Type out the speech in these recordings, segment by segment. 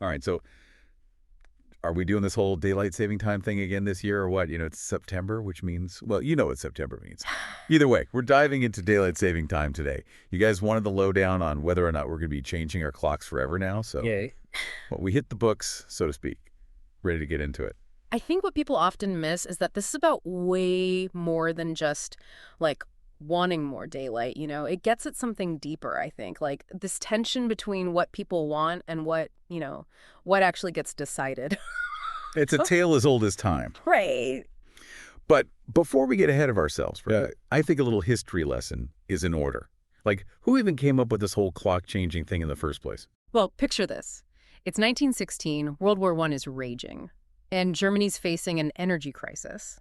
All right, so are we doing this whole daylight saving time thing again this year or what? It's September, which means, well, you know what September means. Either way, we're diving into daylight saving time today. You guys wanted the lowdown on whether or not we're going to be changing our clocks forever now, so Yay. well, we hit the books, so to speak. Ready to get into it. I think what people often miss is that this is about way more than just, like, wanting more daylight, It gets at something deeper, I think, like this tension between what people want and what actually gets decided. It's a tale as old as time. Right. But before we get ahead of ourselves, I think a little history lesson is in order. Like, who even came up with this whole clock-changing thing in the first place? Well, picture this. It's 1916, World War I is raging, and Germany's facing an energy crisis.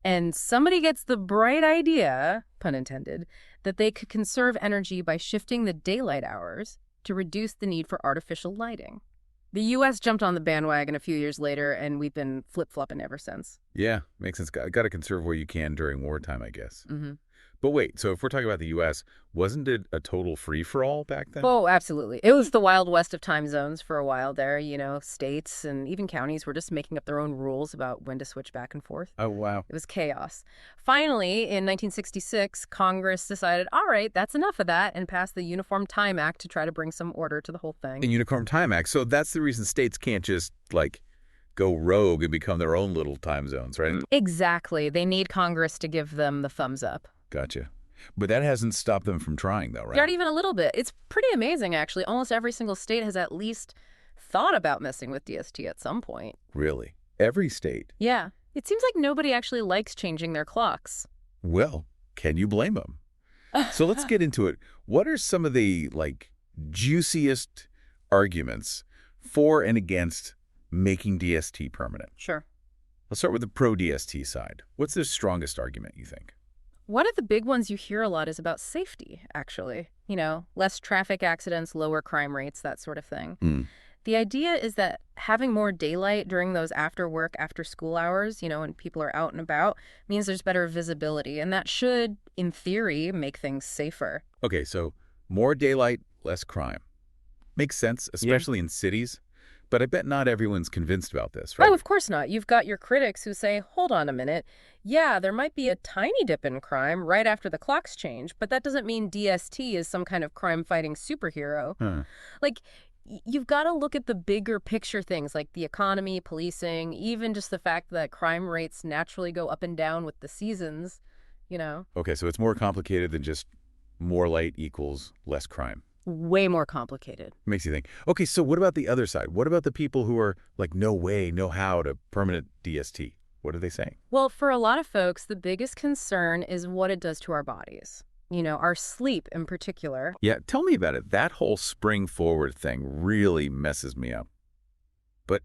And somebody gets the bright idea, pun intended, that they could conserve energy by shifting the daylight hours to reduce the need for artificial lighting. The U.S. jumped on the bandwagon a few years later, and we've been flip-flopping ever since. Yeah, makes sense. Got to conserve where you can during wartime, I guess. Mm-hmm. But wait, so if we're talking about the U.S., wasn't it a total free-for-all back then? Oh, absolutely. It was the Wild West of time zones for a while there. States and even counties were just making up their own rules about when to switch back and forth. Oh, wow. It was chaos. Finally, in 1966, Congress decided, all right, that's enough of that, and passed the Uniform Time Act to try to bring some order to the whole thing. The Uniform Time Act. So that's the reason states can't just, go rogue and become their own little time zones, right? Exactly. They need Congress to give them the thumbs up. Gotcha. But that hasn't stopped them from trying, though, right? Not even a little bit. It's pretty amazing, actually. Almost every single state has at least thought about messing with DST at some point. Really? Every state? Yeah. It seems like nobody actually likes changing their clocks. Well, can you blame them? So let's get into it. What are some of the, juiciest arguments for and against making DST permanent? Sure. Let's start with the pro-DST side. What's the strongest argument, you think? One of the big ones you hear a lot is about safety, actually. Less traffic accidents, lower crime rates, that sort of thing. The idea is that having more daylight during those after work, after school hours, when people are out and about, means there's better visibility. And that should, in theory, make things safer. Okay, so more daylight, less crime. Makes sense, especially in cities. But I bet not everyone's convinced about this, right? Oh, of course not. You've got your critics who say, hold on a minute. Yeah, there might be a tiny dip in crime right after the clocks change, but that doesn't mean DST is some kind of crime-fighting superhero. You've got to look at the bigger picture things like the economy, policing, even just the fact that crime rates naturally go up and down with the seasons, Okay, so it's more complicated than just more light equals less crime. Way more complicated. Makes you think. Okay, so what about the other side? What about the people who are like, no way, no how to permanent DST? What are they saying? Well, for a lot of folks, the biggest concern is what it does to our bodies. Our sleep in particular. Yeah, tell me about it. That whole spring forward thing really messes me up. But,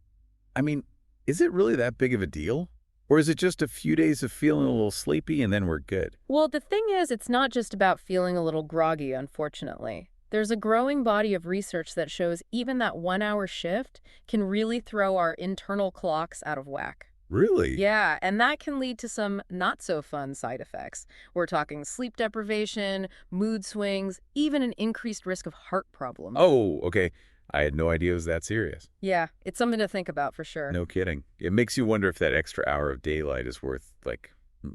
is it really that big of a deal? Or is it just a few days of feeling a little sleepy and then we're good? Well, the thing is, it's not just about feeling a little groggy, unfortunately. There's a growing body of research that shows even that 1-hour shift can really throw our internal clocks out of whack. Really? Yeah, and that can lead to some not-so-fun side effects. We're talking sleep deprivation, mood swings, even an increased risk of heart problems. Oh, okay. I had no idea it was that serious. Yeah, it's something to think about for sure. No kidding. It makes you wonder if that extra hour of daylight is worth,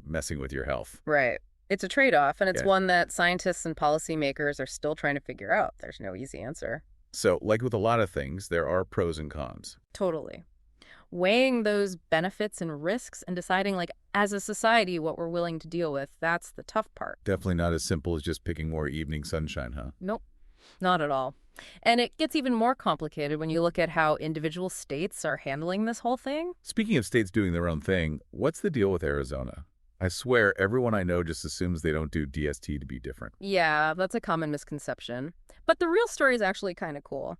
messing with your health. Right. It's a trade-off, and it's one that scientists and policymakers are still trying to figure out. There's no easy answer. So, like with a lot of things, there are pros and cons. Totally. Weighing those benefits and risks and deciding, as a society, what we're willing to deal with, that's the tough part. Definitely not as simple as just picking more evening sunshine, huh? Nope, not at all. And it gets even more complicated when you look at how individual states are handling this whole thing. Speaking of states doing their own thing, what's the deal with Arizona? I swear, everyone I know just assumes they don't do DST to be different. Yeah, that's a common misconception. But the real story is actually kind of cool.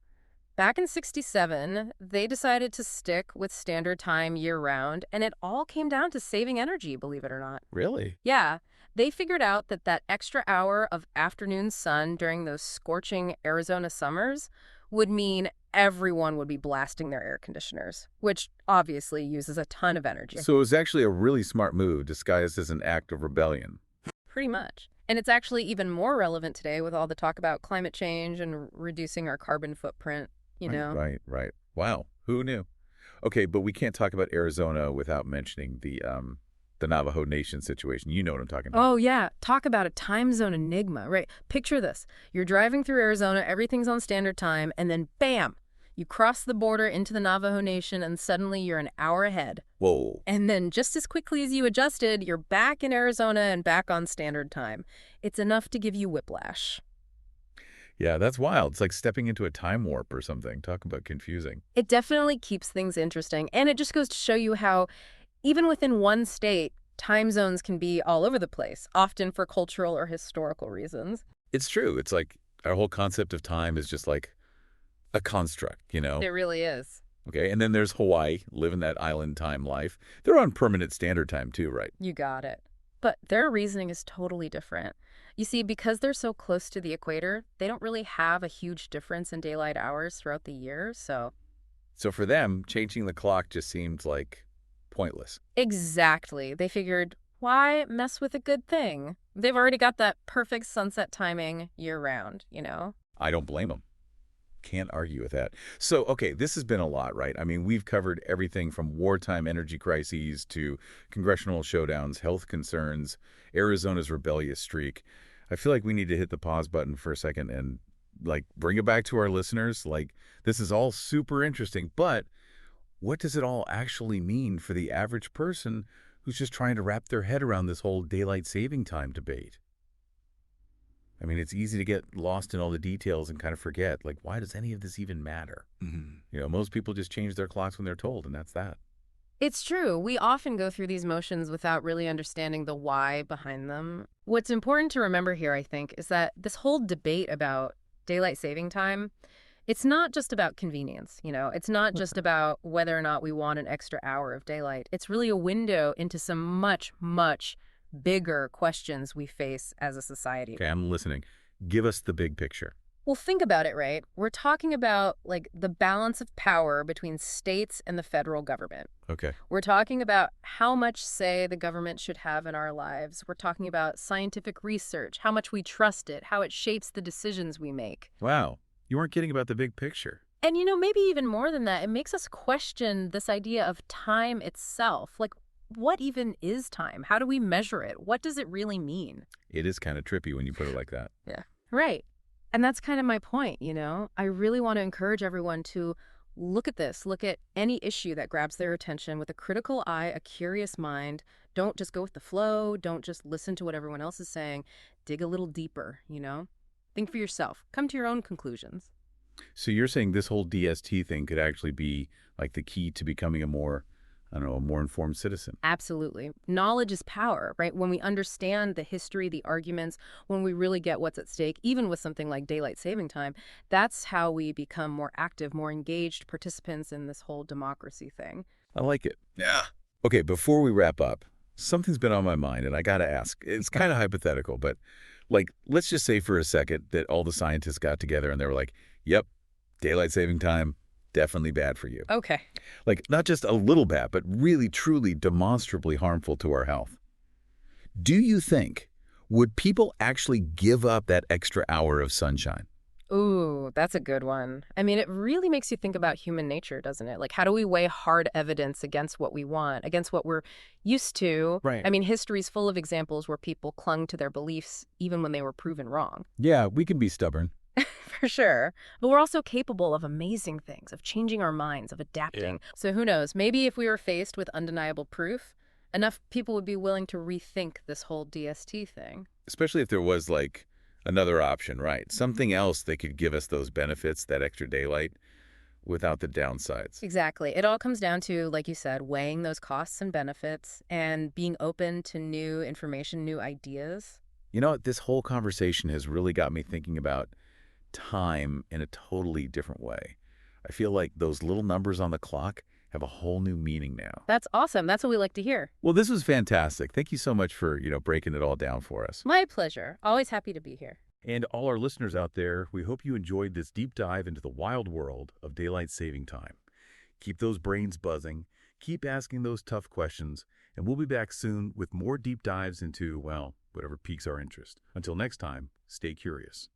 Back in '67, they decided to stick with standard time year-round, and it all came down to saving energy, believe it or not. Really? Yeah, they figured out that extra hour of afternoon sun during those scorching Arizona summers would mean everyone would be blasting their air conditioners, which obviously uses a ton of energy. So it was actually a really smart move disguised as an act of rebellion. Pretty much. And it's actually even more relevant today with all the talk about climate change and reducing our carbon footprint, Right. Wow, who knew? Okay, but we can't talk about Arizona without mentioning the Navajo Nation situation. You know what I'm talking about. Oh, yeah. Talk about a time zone enigma, right? Picture this. You're driving through Arizona, everything's on standard time, and then bam, you cross the border into the Navajo Nation, and suddenly you're an hour ahead. Whoa. And then just as quickly as you adjusted, you're back in Arizona and back on standard time. It's enough to give you whiplash. Yeah, that's wild. It's like stepping into a time warp or something. Talk about confusing. It definitely keeps things interesting, and it just goes to show you how, even within one state, time zones can be all over the place, often for cultural or historical reasons. It's true. It's like our whole concept of time is just like a construct. It really is. Okay, and then there's Hawaii, living that island time life. They're on permanent standard time too, right? You got it. But their reasoning is totally different. You see, because they're so close to the equator, they don't really have a huge difference in daylight hours throughout the year, so. So for them, changing the clock just seems like pointless. Exactly. They figured, why mess with a good thing? They've already got that perfect sunset timing year-round. I don't blame them. Can't argue with that. So, okay, this has been a lot, right? I mean, we've covered everything from wartime energy crises to congressional showdowns, health concerns, Arizona's rebellious streak. I feel like we need to hit the pause button for a second and, like, bring it back to our listeners. Like, this is all super interesting, but what does it all actually mean for the average person who's just trying to wrap their head around this whole daylight saving time debate? I mean, it's easy to get lost in all the details and kind of forget, like, why does any of this even matter? Most people just change their clocks when they're told, and that's that. It's true. We often go through these motions without really understanding the why behind them. What's important to remember here, I think, is that this whole debate about daylight saving time, it's not just about convenience. It's not just about whether or not we want an extra hour of daylight. It's really a window into some much, much bigger questions we face as a society. Okay, I'm listening. Give us the big picture. Well, think about it, right? We're talking about like the balance of power between states and the federal government. Okay. We're talking about how much say the government should have in our lives. We're talking about scientific research, how much we trust it, how it shapes the decisions we make. Wow. You weren't kidding about the big picture. And maybe even more than that, it makes us question this idea of time itself. Like, what even is time? How do we measure it? What does it really mean? It is kind of trippy when you put it like that. Yeah. Right. And that's kind of my point. I really want to encourage everyone to look at this, look at any issue that grabs their attention with a critical eye, a curious mind. Don't just go with the flow. Don't just listen to what everyone else is saying. Dig a little deeper. Think for yourself. Come to your own conclusions. So you're saying this whole DST thing could actually be like the key to becoming a more informed citizen. Absolutely. Knowledge is power, right? When we understand the history, the arguments, when we really get what's at stake, even with something like daylight saving time, that's how we become more active, more engaged participants in this whole democracy thing. I like it. Yeah. Okay, before we wrap up, something's been on my mind, and I got to ask. It's kind of hypothetical, but like, let's just say for a second that all the scientists got together and they were like, yep, daylight saving time, definitely bad for you. Okay. Like, not just a little bad, but really, truly, demonstrably harmful to our health. Do you think, would people actually give up that extra hour of sunshine? Ooh, that's a good one. I mean, it really makes you think about human nature, doesn't it? Like, how do we weigh hard evidence against what we want, against what we're used to? Right. I mean, history's full of examples where people clung to their beliefs even when they were proven wrong. Yeah, we can be stubborn. For sure. But we're also capable of amazing things, of changing our minds, of adapting. Yeah. So who knows? Maybe if we were faced with undeniable proof, enough people would be willing to rethink this whole DST thing. Especially if there was, like, another option, right? Something else that could give us those benefits, that extra daylight, without the downsides. Exactly. It all comes down to, like you said, weighing those costs and benefits and being open to new information, new ideas. You know, this whole conversation has really got me thinking about time in a totally different way. I feel like those little numbers on the clock have a whole new meaning now. That's awesome. That's what we like to hear. Well, this was fantastic. Thank you so much for, breaking it all down for us. My pleasure. Always happy to be here. And all our listeners out there, we hope you enjoyed this deep dive into the wild world of daylight saving time. Keep those brains buzzing, keep asking those tough questions, and we'll be back soon with more deep dives into, well, whatever piques our interest. Until next time, stay curious.